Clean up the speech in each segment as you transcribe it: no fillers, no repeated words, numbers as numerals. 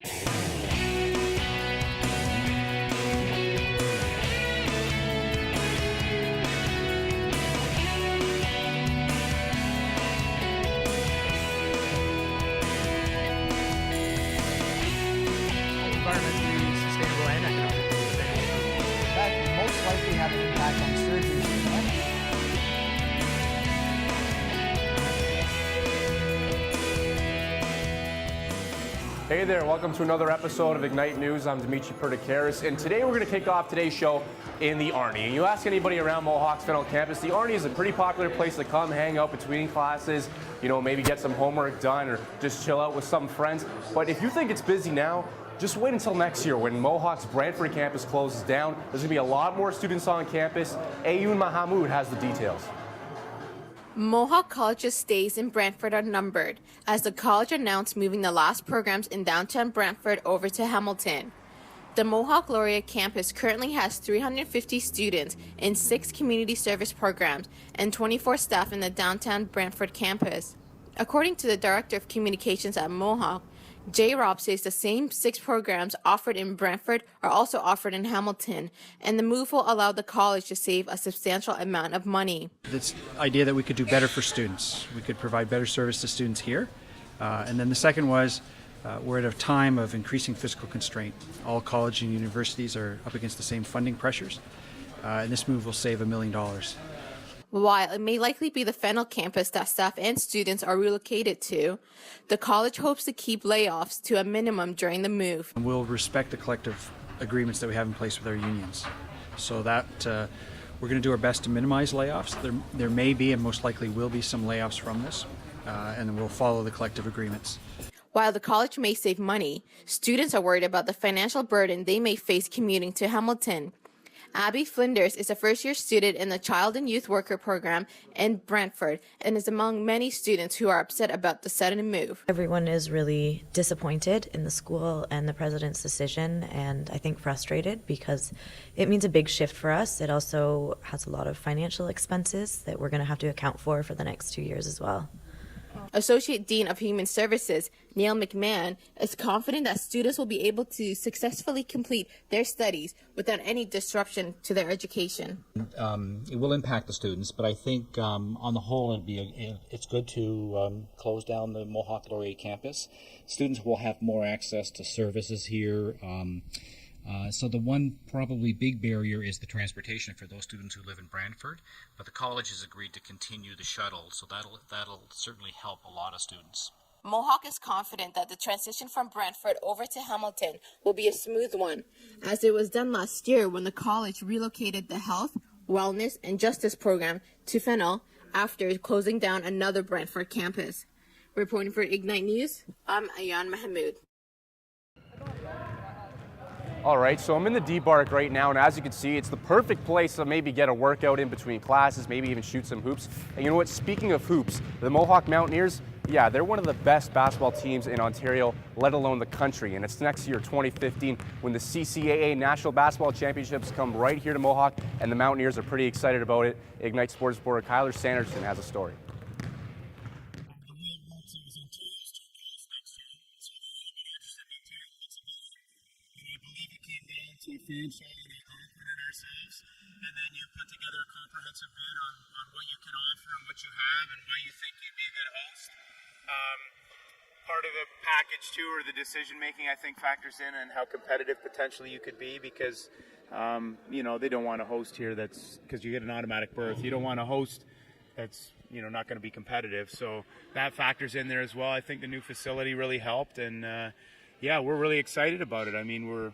Environmentally sustainable and economically sustainable. That will most likely have an impact on surgeries. Hey there, welcome to another episode of Ignite News. I'm Dimitri Pertikaris, and today we're going to kick off today's show in the Arnie. And you ask anybody around Mohawk's Fennel campus, the Arnie is a pretty popular place to come hang out between classes, maybe get some homework done or just chill out with some friends. But if you think it's busy now, just wait until next year when Mohawk's Brantford campus closes down. There's going to be a lot more students on campus. Ayoun Mahamoud has the details. Mohawk College's stays in Brantford are numbered, as the college announced moving the last programs in downtown Brantford over to Hamilton. The Mohawk Laurier campus currently has 350 students in 6 community service programs and 24 staff in the downtown Brantford campus. According to the Director of Communications at Mohawk, Jay Robb says the same 6 programs offered in Brantford are also offered in Hamilton, and the move will allow the college to save a substantial amount of money. This idea that we could do better for students. We could provide better service to students here. And then the second was, we're at a time of increasing fiscal constraint. All colleges and universities are up against the same funding pressures, and this move will save $1 million. While it may likely be the Fennel campus that staff and students are relocated to, the college hopes to keep layoffs to a minimum during the move. And we'll respect the collective agreements that we have in place with our unions, so that we're going to do our best to minimize layoffs. There may be and most likely will be some layoffs from this, and then we'll follow the collective agreements. While the college may save money, students are worried about the financial burden they may face commuting to Hamilton. Abby Flinders is a first-year student in the Child and Youth Worker program in Brantford and is among many students who are upset about the sudden move. Everyone is really disappointed in the school and the president's decision, and I think frustrated because it means a big shift for us. It also has a lot of financial expenses that we're going to have to account for the next 2 years as well. Associate Dean of Human Services, Neil McMahon, is confident that students will be able to successfully complete their studies without any disruption to their education. It will impact the students, but I think on the whole it's good to close down the Mohawk Laurier campus. Students will have more access to services here. So the one probably big barrier is the transportation for those students who live in Brantford, but the college has agreed to continue the shuttle, so that'll certainly help a lot of students. Mohawk is confident that the transition from Brantford over to Hamilton will be a smooth one, as it was done last year when the college relocated the Health, Wellness, and Justice program to Fennel after closing down another Brantford campus. Reporting for Ignite News, I'm Ayoun Mahamoud. All right, so I'm in the D-Bark right now, and as you can see, it's the perfect place to maybe get a workout in between classes, maybe even shoot some hoops. And you know what, speaking of hoops, the Mohawk Mountaineers, yeah, they're one of the best basketball teams in Ontario, let alone the country. And it's next year, 2015, when the CCAA National Basketball Championships come right here to Mohawk, and the Mountaineers are pretty excited about it. Ignite Sports reporter Kyler Sanderson has a story. ourselves, and then you put together a comprehensive bid on what you can offer and what you have and why you think you'd be a good host. Part of the package too, or the decision making, I think factors in and how competitive potentially you could be, because they don't want to host here that's because you get an automatic berth. You don't want to host that's not going to be competitive, so that factors in there as well. I think the new facility really helped, and we're really excited about it. I mean, we're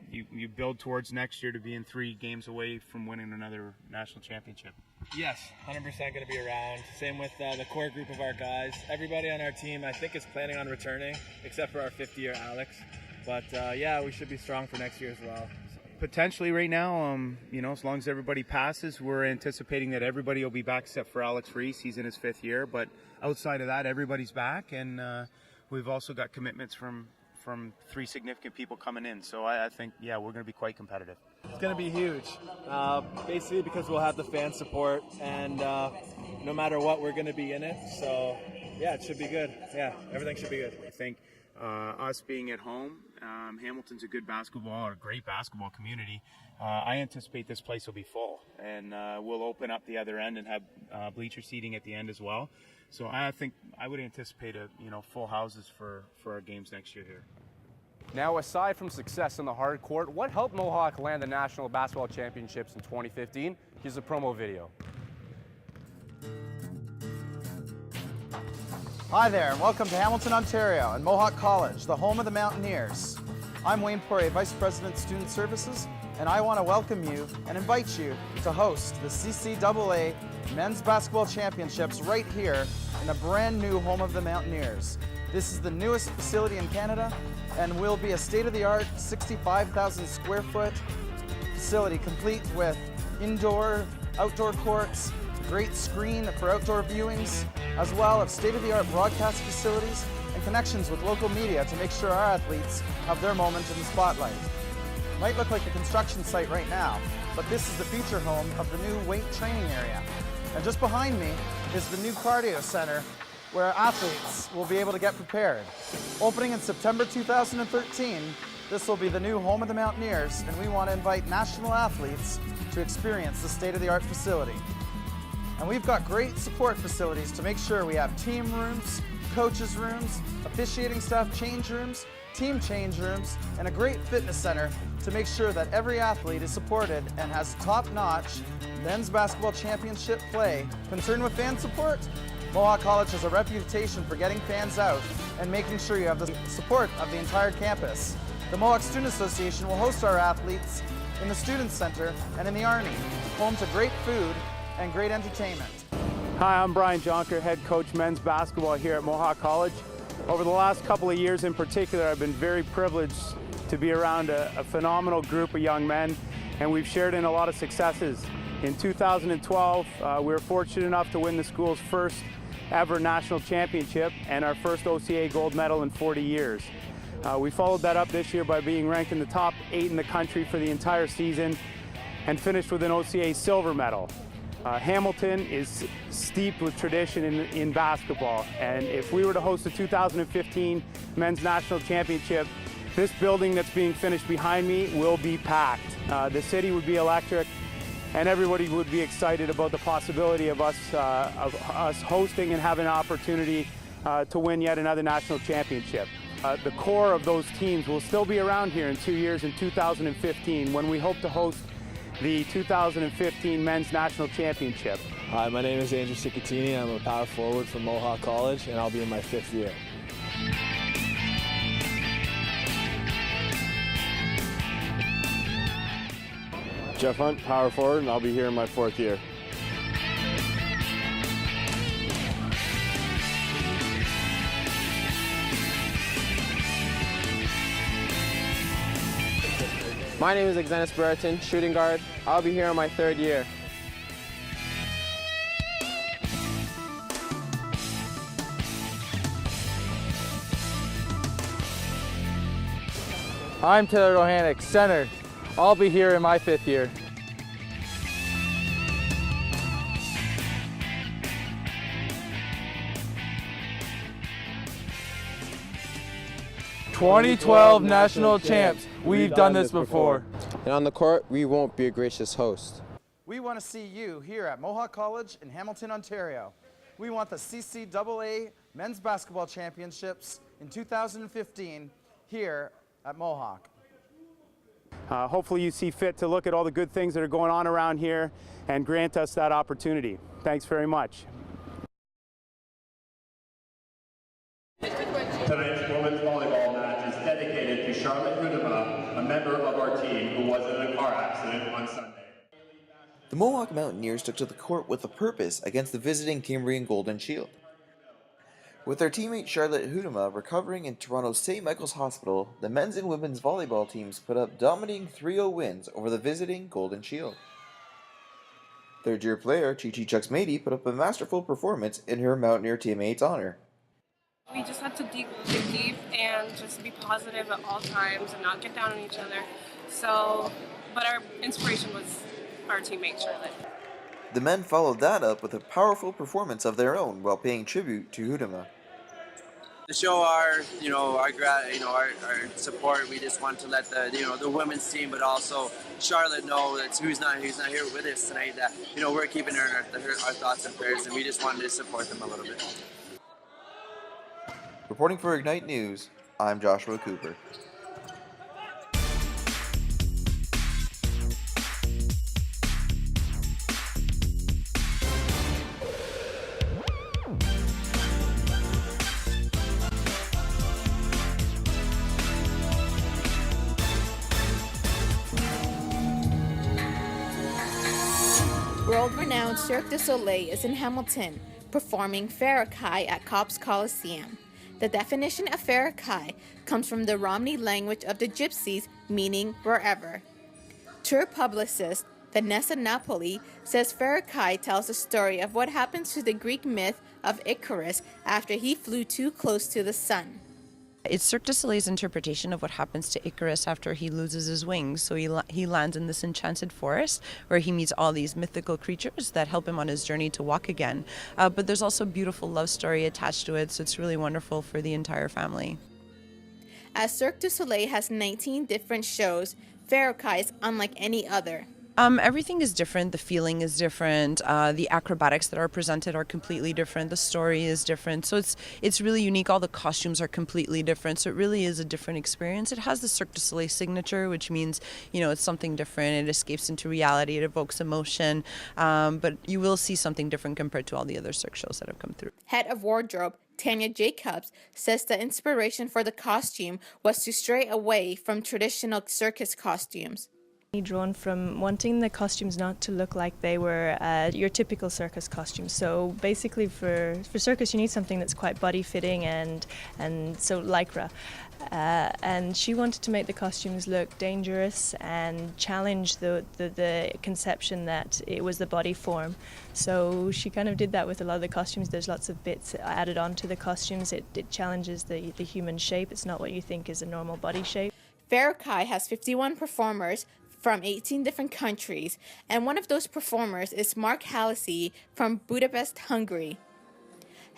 you build towards next year to being 3 games away from winning another national championship. Yes, 100% going to be around. Same with the core group of our guys. Everybody on our team, I think, is planning on returning, except for our 50-year Alex. But we should be strong for next year as well. Potentially right now, as long as everybody passes, we're anticipating that everybody will be back except for Alex Reese. He's in his 5th year. But outside of that, everybody's back. And we've also got commitments from 3 significant people coming in. So I think, we're going to be quite competitive. It's going to be huge, basically because we'll have the fan support, and no matter what, we're going to be in it. So, it should be good. Yeah, everything should be good. I think us being at home, Hamilton's a good basketball, or a great basketball community. I anticipate this place will be full, and we'll open up the other end and have bleacher seating at the end as well. So I think I would anticipate full houses for our games next year here. Now, aside from success on the hard court, what helped Mohawk land the National Basketball Championships in 2015? Here's a promo video. Hi there, and welcome to Hamilton, Ontario, and Mohawk College, the home of the Mountaineers. I'm Wayne Poirier, Vice President, Student Services, and I want to welcome you and invite you to host the CCAA Men's Basketball Championships right here in the brand new home of the Mountaineers. This is the newest facility in Canada and will be a state-of-the-art 65,000 square foot facility complete with indoor, outdoor courts, great screen for outdoor viewings, as well as state-of-the-art broadcast facilities and connections with local media to make sure our athletes have their moment in the spotlight. Might look like a construction site right now, but this is the future home of the new weight training area. And just behind me is the new cardio center where athletes will be able to get prepared. Opening in September 2013, this will be the new home of the Mountaineers, and we want to invite national athletes to experience the state-of-the-art facility. And we've got great support facilities to make sure we have team rooms, coaches rooms, officiating staff change rooms, team change rooms, and a great fitness center to make sure that every athlete is supported and has top-notch men's basketball championship play. Concerned with fan support? Mohawk College has a reputation for getting fans out and making sure you have the support of the entire campus. The Mohawk Student Association will host our athletes in the Student Center and in the Arnie, home to great food and great entertainment. Hi, I'm Brian Jonker, head coach men's basketball here at Mohawk College. Over the last couple of years in particular, I've been very privileged to be around a phenomenal group of young men, and we've shared in a lot of successes. In 2012, we were fortunate enough to win the school's first ever national championship and our first OCA gold medal in 40 years. We followed that up this year by being ranked in the top 8 in the country for the entire season and finished with an OCA silver medal. Hamilton is steeped with tradition in basketball, and if we were to host the 2015 Men's National Championship, this building that's being finished behind me will be packed. The city would be electric, and everybody would be excited about the possibility of us hosting and having an opportunity to win yet another national championship. The core of those teams will still be around here in 2 years in 2015 when we hope to host the 2015 Men's National Championship. Hi, my name is Andrew Ciccatini. I'm a power forward from Mohawk College, and I'll be in my 5th year. Jeff Hunt, power forward, and I'll be here in my 4th year. My name is Xenis Brereton, shooting guard. I'll be here in my 3rd year. I'm Taylor Rohanek, center. I'll be here in my 5th year. "2012 national champs. We've done this before." And on the court, we won't be a gracious host. We want to see you here at Mohawk College in Hamilton, Ontario. We want the CCAA Men's Basketball Championships in 2015 here at Mohawk. Hopefully you see fit to look at all the good things that are going on around here and grant us that opportunity. Thanks very much. Tonight's women's volleyball match is dedicated to Charlotte Hudema, a member of our team who was in a car accident on Sunday. The Mohawk Mountaineers took to the court with a purpose against the visiting Cambrian Golden Shield. With their teammate Charlotte Hudema recovering in Toronto's St. Michael's Hospital, the men's and women's volleyball teams put up dominating 3-0 wins over the visiting Golden Shield. Third-year player Chi-Chi Chucksmady put up a masterful performance in her Mountaineer teammate's honor. We just had to dig deep and just be positive at all times and not get down on each other. But our inspiration was our teammate Charlotte. The men followed that up with a powerful performance of their own while paying tribute to Hudema. To show our support, we just want to let the women's team, but also Charlotte know that who's not here with us tonight. That we're keeping her in our thoughts and prayers, and we just wanted to support them a little bit. Reporting for Ignite News, I'm Joshua Cooper. World-renowned Cirque du Soleil is in Hamilton, performing Farrakhay at Copps Coliseum. The definition of Farrakhay comes from the Romney language of the Gypsies, meaning wherever. Tour publicist Vanessa Napoli says Farrakhay tells the story of what happens to the Greek myth of Icarus after he flew too close to the sun. It's Cirque du Soleil's interpretation of what happens to Icarus after he loses his wings. So he lands in this enchanted forest where he meets all these mythical creatures that help him on his journey to walk again. But there's also a beautiful love story attached to it, so it's really wonderful for the entire family. As Cirque du Soleil has 19 different shows, Farrakhay is unlike any other. Everything is different. The feeling is different. The acrobatics that are presented are completely different. The story is different. So it's really unique. All the costumes are completely different. So it really is a different experience. It has the Cirque du Soleil signature, which means, it's something different. It escapes into reality. It evokes emotion. But you will see something different compared to all the other Cirque shows that have come through. Head of wardrobe Tanya Jacobs says the inspiration for the costume was to stray away from traditional circus costumes. Drawn from wanting the costumes not to look like they were your typical circus costumes. So basically for circus you need something that's quite body fitting and so lycra. And she wanted to make the costumes look dangerous and challenge the conception that it was the body form. So she kind of did that with a lot of the costumes. There's lots of bits added on to the costumes. It challenges the human shape. It's not what you think is a normal body shape. Farrakhay has 51 performers from 18 different countries, and one of those performers is Mark Hallisey from Budapest, Hungary.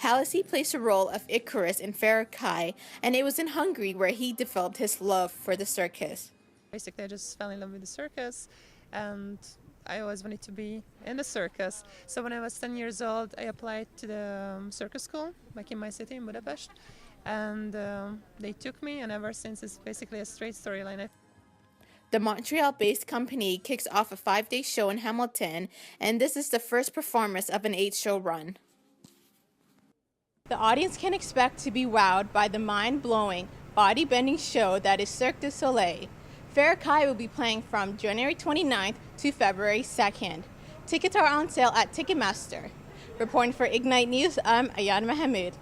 Hallisey plays the role of Icarus in Farrakhay, and it was in Hungary where he developed his love for the circus. Basically, I just fell in love with the circus, and I always wanted to be in the circus. So when I was 10 years old, I applied to the circus school back in my city in Budapest, and they took me, and ever since it's basically a straight storyline. The Montreal-based company kicks off a 5-day show in Hamilton, and this is the first performance of an 8-show run. The audience can expect to be wowed by the mind-blowing, body-bending show that is Cirque du Soleil. Farrakhay will be playing from January 29th to February 2nd. Tickets are on sale at Ticketmaster. Reporting for Ignite News, I'm Ayad Mahmoud.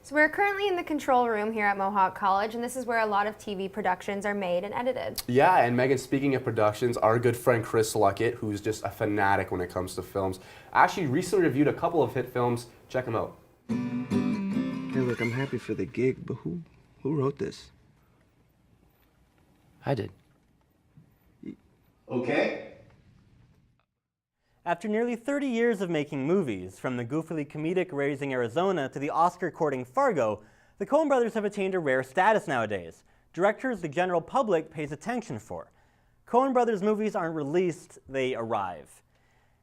So we're currently in the control room here at Mohawk College, and this is where a lot of TV productions are made and edited. Yeah, and Megan, speaking of productions, our good friend Chris Luckett, who's just a fanatic when it comes to films, actually recently reviewed a couple of hit films. Check them out. Hey, look, I'm happy for the gig, but who wrote this? I did. Okay. After nearly 30 years of making movies, from the goofily comedic Raising Arizona to the Oscar-courting Fargo, the Coen brothers have attained a rare status nowadays. Directors the general public pays attention for. Coen brothers movies aren't released, they arrive.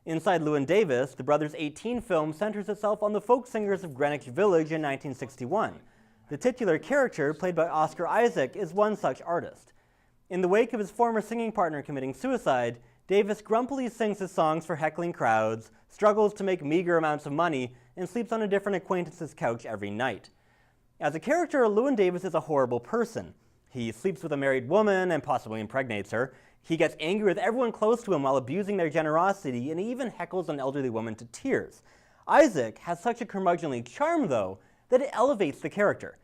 Inside Llewyn Davis, the brothers' 18 film centers itself on the folk singers of Greenwich Village in 1961. The titular character, played by Oscar Isaac, is one such artist. In the wake of his former singing partner committing suicide, Davis grumpily sings his songs for heckling crowds, struggles to make meager amounts of money, and sleeps on a different acquaintance's couch every night. As a character, Llewyn Davis is a horrible person. He sleeps with a married woman and possibly impregnates her. He gets angry with everyone close to him while abusing their generosity, and he even heckles an elderly woman to tears. Isaac has such a curmudgeonly charm, though, that it elevates the character.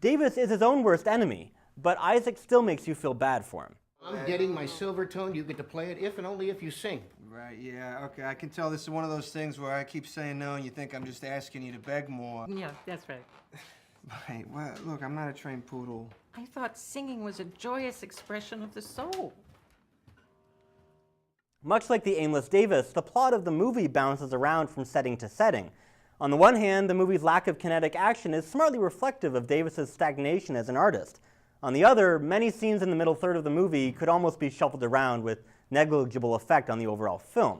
Davis is his own worst enemy, but Isaac still makes you feel bad for him. I'm getting my silver tone. You get to play it if and only if you sing. Right, yeah, okay. I can tell this is one of those things where I keep saying no and you think I'm just asking you to beg more. Yeah, that's right. Right, well, look, I'm not a trained poodle. I thought singing was a joyous expression of the soul. Much like the aimless Davis, the plot of the movie bounces around from setting to setting. On the one hand, the movie's lack of kinetic action is smartly reflective of Davis's stagnation as an artist. On the other, many scenes in the middle third of the movie could almost be shuffled around with negligible effect on the overall film.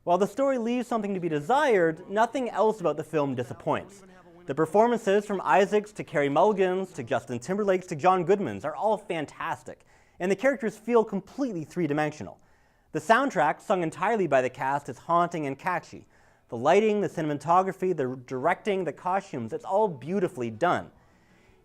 While the story leaves something to be desired, nothing else about the film disappoints. The performances from Isaacs to Carey Mulligans to Justin Timberlake's to John Goodman's are all fantastic, and the characters feel completely three-dimensional. The soundtrack, sung entirely by the cast, is haunting and catchy. The lighting, the cinematography, the directing, the costumes, it's all beautifully done.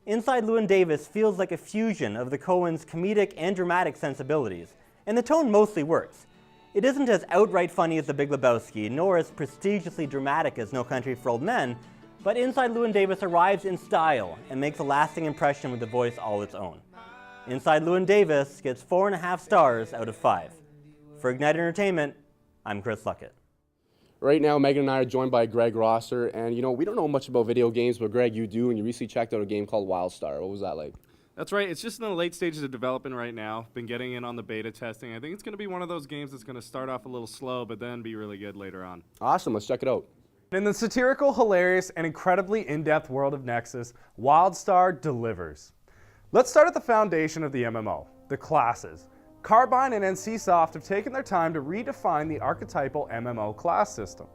Inside Llewyn Davis feels like a fusion of the Coens' comedic and dramatic sensibilities, and the tone mostly works. It isn't as outright funny as The Big Lebowski, nor as prestigiously dramatic as No Country for Old Men, but Inside Llewyn Davis arrives in style and makes a lasting impression with a voice all its own. Inside Llewyn Davis gets 4.5 stars out of 5. For Ignite Entertainment, I'm Chris Luckett. Right now, Megan and I are joined by Greg Rosser, and we don't know much about video games, but Greg, you do, and you recently checked out a game called WildStar. What was that like? That's right. It's just in the late stages of development right now. Been getting in on the beta testing. I think it's going to be one of those games that's going to start off a little slow, but then be really good later on. Awesome. Let's check it out. In the satirical, hilarious, and incredibly in-depth world of Nexus, WildStar delivers. Let's start at the foundation of the MMO, the classes. Carbine and NCSoft have taken their time to redefine the archetypal MMO class system.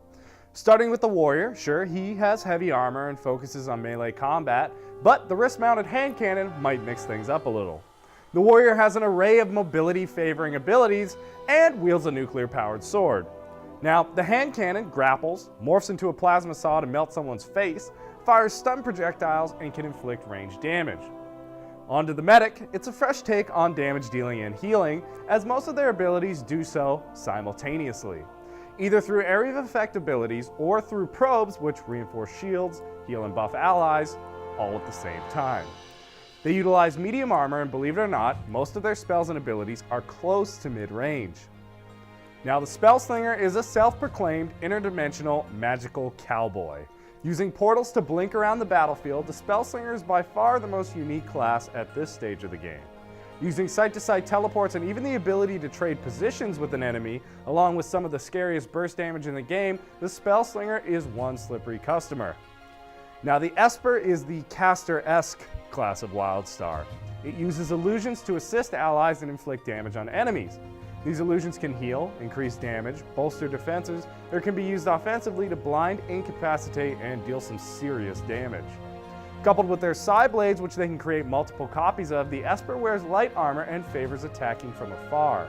Starting with the warrior, sure, he has heavy armor and focuses on melee combat, but the wrist-mounted hand cannon might mix things up a little. The warrior has an array of mobility-favoring abilities and wields a nuclear-powered sword. Now, the hand cannon grapples, morphs into a plasma saw to melt someone's face, fires stun projectiles, and can inflict ranged damage. Onto the medic, it's a fresh take on damage dealing and healing, as most of their abilities do so simultaneously, either through area of effect abilities or through probes which reinforce shields, heal and buff allies, all at the same time. They utilize medium armor, and believe it or not, most of their spells and abilities are close to mid-range. Now, the Spellslinger is a self-proclaimed interdimensional magical cowboy. Using portals to blink around the battlefield, the Spellslinger is by far the most unique class at this stage of the game. Using site-to-site teleports and even the ability to trade positions with an enemy, along with some of the scariest burst damage in the game, the Spellslinger is one slippery customer. Now, the Esper is the caster-esque class of WildStar. It uses illusions to assist allies and inflict damage on enemies. These illusions can heal, increase damage, bolster defenses, or can be used offensively to blind, incapacitate, and deal some serious damage. Coupled with their side blades, which they can create multiple copies of, the Esper wears light armor and favors attacking from afar.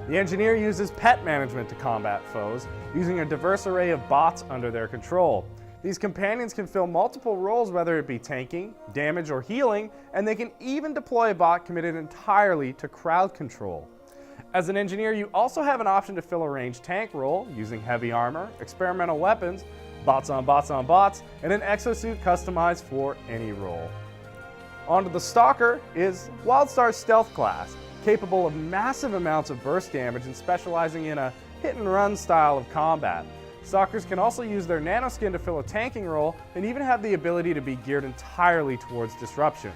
The Engineer uses pet management to combat foes, using a diverse array of bots under their control. These companions can fill multiple roles, whether it be tanking, damage, or healing, and they can even deploy a bot committed entirely to crowd control. As an Engineer, you also have an option to fill a ranged tank role using heavy armor, experimental weapons, bots on bots on bots, and an exosuit customized for any role. Onto the Stalker is WildStar's stealth class, capable of massive amounts of burst damage and specializing in a hit-and-run style of combat. Stalkers can also use their nanoskin to fill a tanking role and even have the ability to be geared entirely towards disruption.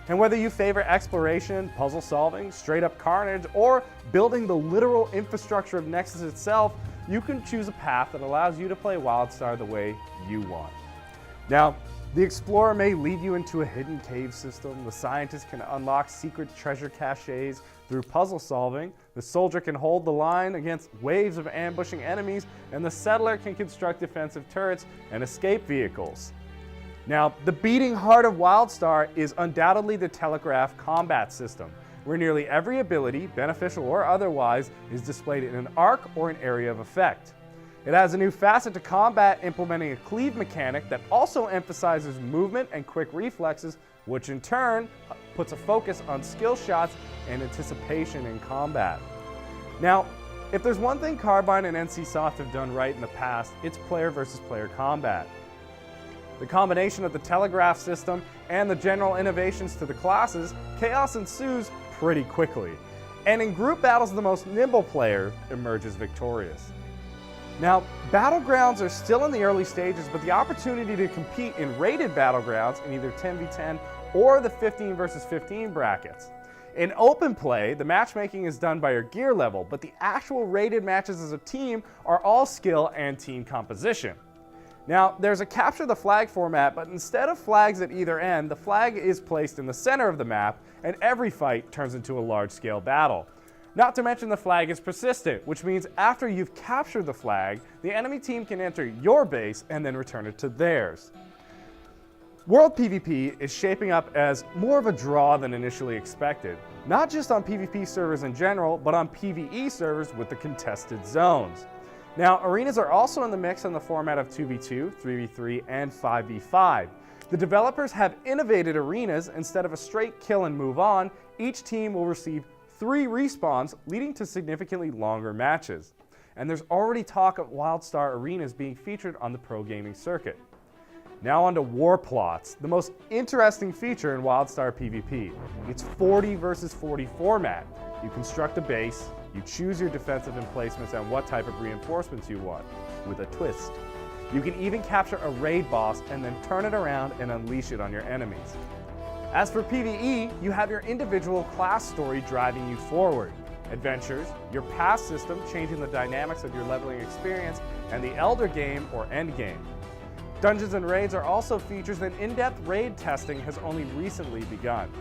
And whether you favor exploration, puzzle solving, straight up carnage, or building the literal infrastructure of Nexus itself, you can choose a path that allows you to play WildStar the way you want. Now, the Explorer may lead you into a hidden cave system, the Scientist can unlock secret treasure caches through puzzle solving, the Soldier can hold the line against waves of ambushing enemies, and the Settler can construct defensive turrets and escape vehicles. Now, the beating heart of WildStar is undoubtedly the Telegraph combat system, where nearly every ability, beneficial or otherwise, is displayed in an arc or an area of effect. It has a new facet to combat, implementing a cleave mechanic that also emphasizes movement and quick reflexes, which in turn puts a focus on skill shots and anticipation in combat. Now, if there's one thing Carbine and NCSoft have done right in the past, it's player versus player combat. The combination of the Telegraph system and the general innovations to the classes, chaos ensues pretty quickly. And in group battles, the most nimble player emerges victorious. Now, Battlegrounds are still in the early stages, but the opportunity to compete in rated Battlegrounds in either 10v10 or the 15 versus 15 brackets. In open play, the matchmaking is done by your gear level, but the actual rated matches as a team are all skill and team composition. Now, there's a capture the flag format, but instead of flags at either end, the flag is placed in the center of the map, and every fight turns into a large-scale battle. Not to mention the flag is persistent, which means after you've captured the flag, the enemy team can enter your base and then return it to theirs. World PvP is shaping up as more of a draw than initially expected, not just on PvP servers in general, but on PvE servers with the contested zones. Now, arenas are also in the mix in the format of 2v2, 3v3, and 5v5. The developers have innovated arenas. Instead of a straight kill and move on, each team will receive 3 respawns, leading to significantly longer matches. And there's already talk of WildStar arenas being featured on the pro gaming circuit. Now on to war plots, the most interesting feature in WildStar PvP. It's 40 versus 40 format. You construct a base, you choose your defensive emplacements and what type of reinforcements you want, with a twist. You can even capture a raid boss and then turn it around and unleash it on your enemies. As for PvE, you have your individual class story driving you forward. Adventures, your pass system changing the dynamics of your leveling experience, and the Elder Game or End Game. Dungeons and raids are also features, and in-depth raid testing has only recently begun.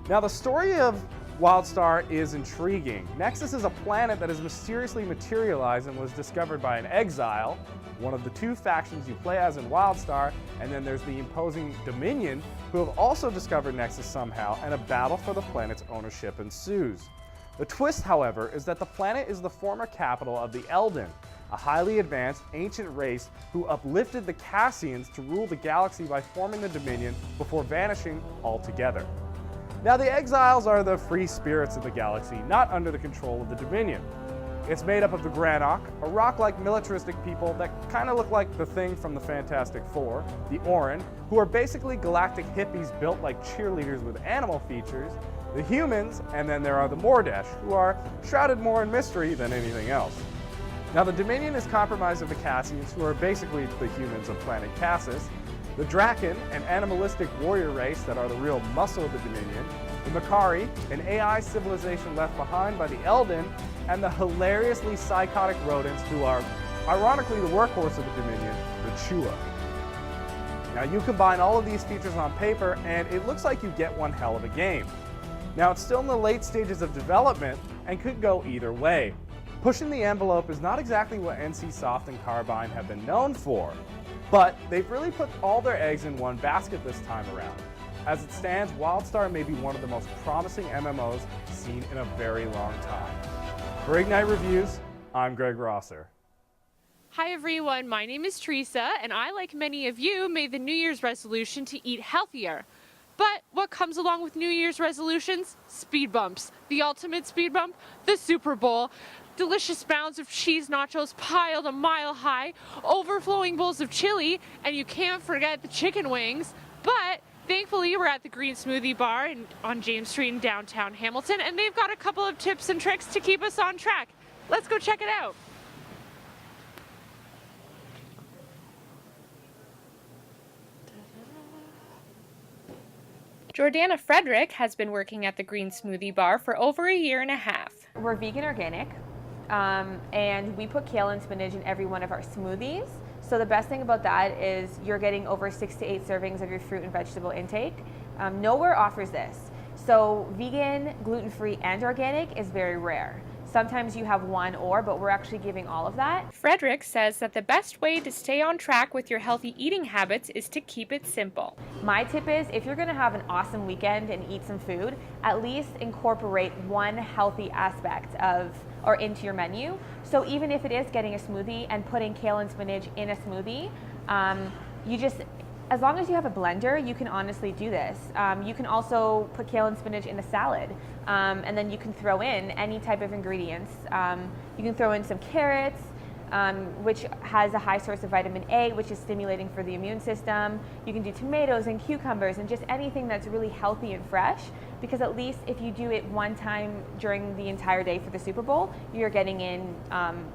Now, the story of WildStar is intriguing. Nexus is a planet that has mysteriously materialized and was discovered by an exile, one of the 2 factions you play as in WildStar, and then there's the imposing Dominion, who have also discovered Nexus somehow, and a battle for the planet's ownership ensues. The twist, however, is that the planet is the former capital of the Elden, a highly advanced ancient race who uplifted the Cassians to rule the galaxy by forming the Dominion before vanishing altogether. Now, the Exiles are the free spirits of the galaxy, not under the control of the Dominion. It's made up of the Granok, a rock-like militaristic people that kind of look like the Thing from the Fantastic Four, the Orin, who are basically galactic hippies built like cheerleaders with animal features, the humans, and then there are the Mordesh, who are shrouded more in mystery than anything else. Now, the Dominion is comprised of the Cassians, who are basically the humans of planet Cassis, the Draken, an animalistic warrior race that are the real muscle of the Dominion, the Makari, an AI civilization left behind by the Elden, and the hilariously psychotic rodents who are, ironically, the workhorse of the Dominion, the Chua. Now, you combine all of these features on paper, and it looks like you get one hell of a game. Now, it's still in the late stages of development and could go either way. Pushing the envelope is not exactly what NCSoft and Carbine have been known for, but they've really put all their eggs in one basket this time around. As it stands, WildStar may be one of the most promising MMOs seen in a very long time. For Ignite Reviews, I'm Greg Rosser. Hi everyone, my name is Teresa, and I, like many of you, made the New Year's resolution to eat healthier. But what comes along with New Year's resolutions? Speed bumps. The ultimate speed bump? The Super Bowl. Delicious mounds of cheese nachos piled a mile high, overflowing bowls of chili, and you can't forget the chicken wings. But thankfully, we're at the Green Smoothie Bar on James Street in downtown Hamilton, and they've got a couple of tips and tricks to keep us on track. Let's go check it out. Jordana Frederick has been working at the Green Smoothie Bar for over a year and a half. We're vegan organic, and we put kale and spinach in every one of our smoothies. So the best thing about that is you're getting over 6 to 8 servings of your fruit and vegetable intake. Nowhere offers this. So vegan, gluten-free, and organic is very rare. Sometimes you have one or, but we're actually giving all of that. Frederick says that the best way to stay on track with your healthy eating habits is to keep it simple. My tip is, if you're gonna have an awesome weekend and eat some food, at least incorporate one healthy aspect or into your menu. So even if it is getting a smoothie and putting kale and spinach in a smoothie, as long as you have a blender, you can honestly do this. You can also put kale and spinach in a salad, and then you can throw in any type of ingredients. You can throw in some carrots, which has a high source of vitamin A, which is stimulating for the immune system. You can do tomatoes and cucumbers and just anything that's really healthy and fresh, because at least if you do it one time during the entire day for the Super Bowl, you're getting in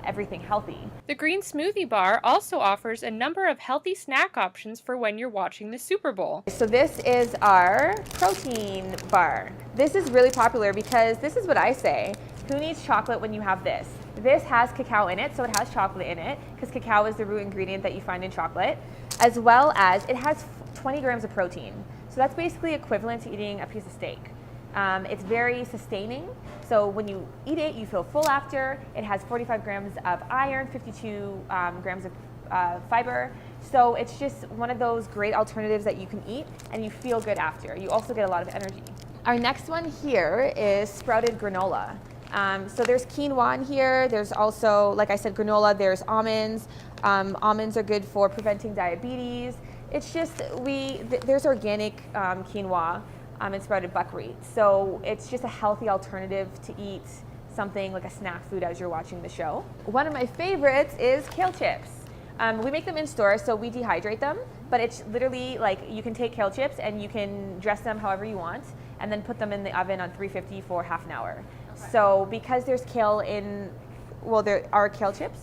everything healthy. The Green Smoothie Bar also offers a number of healthy snack options for when you're watching the Super Bowl. So this is our protein bar. This is really popular because this is what I say. Who needs chocolate when you have this? This has cacao in it, so it has chocolate in it, because cacao is the root ingredient that you find in chocolate, as well as it has 20 grams of protein. So that's basically equivalent to eating a piece of steak. It's very sustaining, so when you eat it, you feel full after. It has 45 grams of iron, 52 grams of fiber. So it's just one of those great alternatives that you can eat and you feel good after. You also get a lot of energy. Our next one here is sprouted granola. So there's quinoa in here. There's also, like I said, granola. There's almonds. Almonds are good for preventing diabetes. It's just, there's organic quinoa and sprouted buckwheat. So it's just a healthy alternative to eat something like a snack food as you're watching the show. One of my favorites is kale chips. We make them in stores, so we dehydrate them, but it's literally like you can take kale chips and you can dress them however you want and then put them in the oven on 350 for half an hour. Okay. So because there's kale in, well, there are kale chips,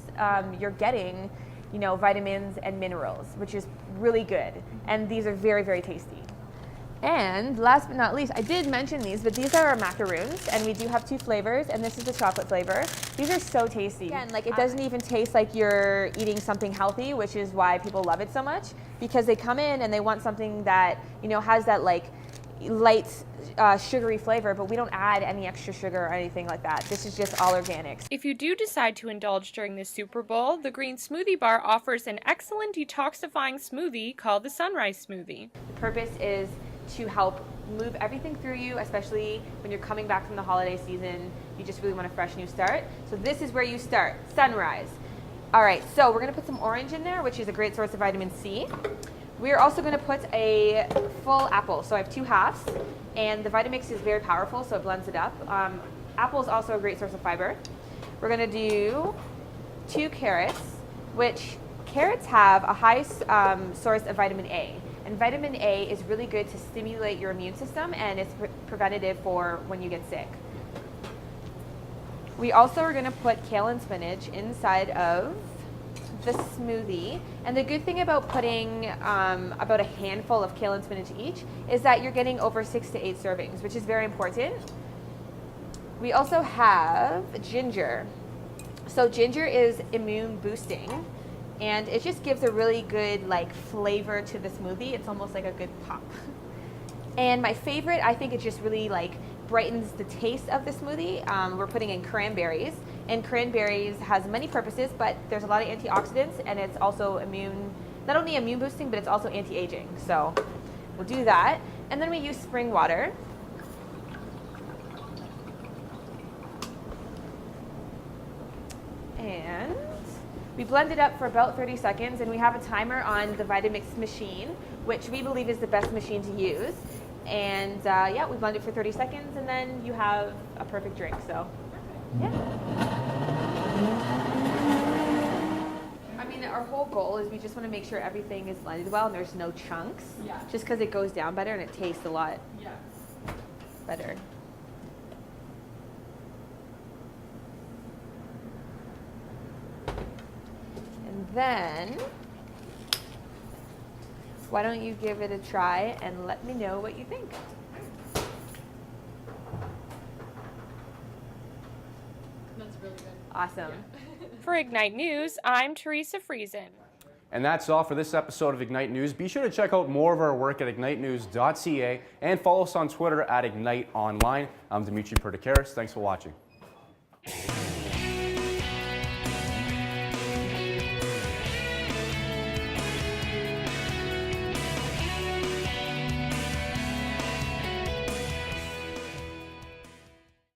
you're getting, you know, vitamins and minerals, which is really good. And these are very, very tasty. And last but not least, I did mention these, but these are our macaroons, and we do have 2 flavors, and this is the chocolate flavor. These are so tasty. Again, like it doesn't even taste like you're eating something healthy, which is why people love it so much, because they come in and they want something that, you know, has that like light sugary flavor, but we don't add any extra sugar or anything like that. This is just all organics. If you do decide to indulge during the Super Bowl, the Green Smoothie Bar offers an excellent detoxifying smoothie called the Sunrise Smoothie. The purpose is to help move everything through you, especially when you're coming back from the holiday season. You just really want a fresh new start. So this is where you start, Sunrise. All right, so we're gonna put some orange in there, which is a great source of vitamin C. We're also gonna put a full apple. So I have 2 halves, and the Vitamix is very powerful, so it blends it up. Apple is also a great source of fiber. We're gonna do 2 carrots, which carrots have a high source of vitamin A. And vitamin A is really good to stimulate your immune system, and it's preventative for when you get sick. We also are going to put kale and spinach inside of the smoothie. And the good thing about putting about a handful of kale and spinach each is that you're getting over 6 to 8 servings, which is very important. We also have ginger. So ginger is immune boosting. And it just gives a really good like flavor to the smoothie. It's almost like a good pop. And my favorite, I think it just really like brightens the taste of the smoothie. We're putting in cranberries, and cranberries has many purposes, but there's a lot of antioxidants, and it's also not only immune boosting, but it's also anti-aging. So we'll do that. And then we use spring water. And we blend it up for about 30 seconds, and we have a timer on the Vitamix machine, which we believe is the best machine to use. And yeah, we blend it for 30 seconds, and then you have a perfect drink. So, yeah. I mean, our whole goal is we just want to make sure everything is blended well and there's no chunks. Yeah. Just because it goes down better and it tastes a lot better. Then, why don't you give it a try and let me know what you think. That's really good. Awesome. For Ignite News, I'm Teresa Friesen. And that's all for this episode of Ignite News. Be sure to check out more of our work at ignitenews.ca and follow us on Twitter at Ignite Online. I'm Dimitri Pertikaris. Thanks for watching.